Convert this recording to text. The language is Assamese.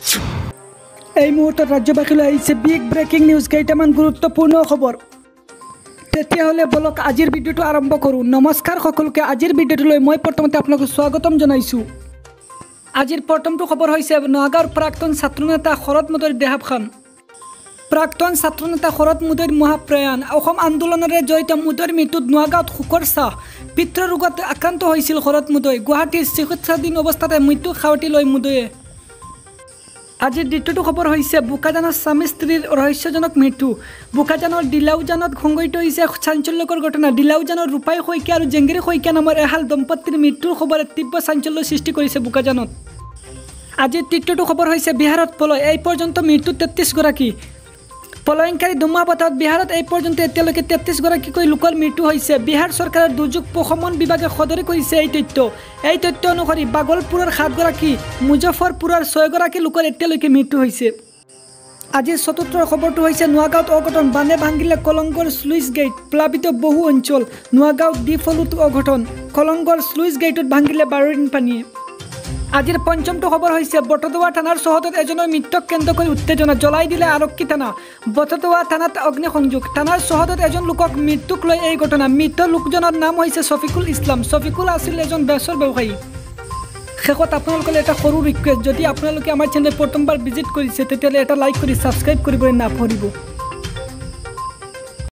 এই মুহূৰ্তত ৰাজ্যবাসীলৈ আহিছে বিগ ব্ৰেকিং নিউজ কেইটামান গুৰুত্বপূৰ্ণ খবৰ। তেতিয়াহ'লে বলক আজিৰ ভিডিঅ'টো আৰম্ভ কৰোঁ। নমস্কাৰ সকলোকে, আজিৰ ভিডিঅ'টোলৈ মই প্ৰথমতে আপোনালোকক স্বাগতম জনাইছোঁ। আজিৰ প্ৰথমটো খবৰ হৈছে নগাঁৱৰ প্ৰাক্তন ছাত্ৰনেতা শৰৎ মুদৈৰ দেহাৱসান। প্ৰাক্তন ছাত্ৰনেতা শৰৎ মুদৈৰ মহাপ্ৰয়াণ। অসম আন্দোলনেৰে জড়িত মুদৈৰ মৃত্যুত নগাঁৱত শোকৰ ছাঁ। পিতৃৰোগত আক্ৰান্ত হৈছিল শৰৎ মুদৈ। গুৱাহাটীৰ চিকিৎসাধীন অৱস্থাতে মৃত্যু সাৱটি লয় মুদৈয়ে। আজিৰ দ্বিতীয়টো খবৰ হৈছে বোকাজানৰ স্বামী স্ত্ৰীৰ ৰহস্যজনক মৃত্যু। বোকাজানৰ ডিলাউজানত সংঘটিত হৈছে চাঞ্চল্যকৰ ঘটনা। ডিলাউজানৰ ৰূপাই শইকীয়া আৰু জেংগিৰি শইকীয়া নামৰ এহাল দম্পতীৰ মৃত্যুৰ খবৰে তীব্ৰ চাঞ্চল্যৰ সৃষ্টি কৰিছে বোকাজানত। আজিৰ তৃতীয়টো খবৰ হৈছে বিহাৰত পলয়। এই পৰ্যন্ত মৃত্যু 33 গৰাকী। পলায়নকাৰী ধুমুহা বতাহত বিহাৰত এই পৰ্যন্ত এতিয়ালৈকে 33 গৰাকীকৈ লোকৰ মৃত্যু হৈছে। বিহাৰ চৰকাৰৰ দুৰ্যোগ প্ৰশমন বিভাগে সদৰি কৰিছে এই তথ্য। এই তথ্য অনুসৰি বাগলপুৰৰ 7 গৰাকী, মুজফৰপুৰৰ 6 গৰাকী লোকৰ এতিয়ালৈকে মৃত্যু হৈছে। আজিৰ চতুৰ্থ খবৰটো হৈছে নগাঁৱত অঘটন। বানে ভাঙিলে কলংগৰ স্লুইচ গেট, প্লাবিত বহু অঞ্চল। নগাঁৱত দ্বীপফলুত অঘটন। কলংগৰ স্লুইচ গেটত ভাঙিলে 12 ইন পানীয়ে। আজিৰ পঞ্চমটো খবৰ হৈছে বটদোৱা থানাৰ চহৰত এজনৰ মৃত্যুক কেন্দ্ৰ কৰি উত্তেজনা। জ্বলাই দিলে আৰক্ষী থানা। বটদোৱা থানাত অগ্নিসংযোগ। থানাৰ চহৰত এজন লোকক মৃত্যুক লৈ এই ঘটনা। মৃত লোকজনৰ নাম হৈছে শফিকুল ইছলাম। শফিকুল আছিল এজন বেচৰ ব্যৱসায়ী। শেষত আপোনালোকলৈ এটা সৰু ৰিকুৱেষ্ট, যদি আপোনালোকে আমাৰ চেনেল প্ৰথমবাৰ ভিজিট কৰিছে তেতিয়াহ'লে এটা লাইক কৰি ছাবস্ক্ৰাইব কৰিবলৈ নাপাহৰিব।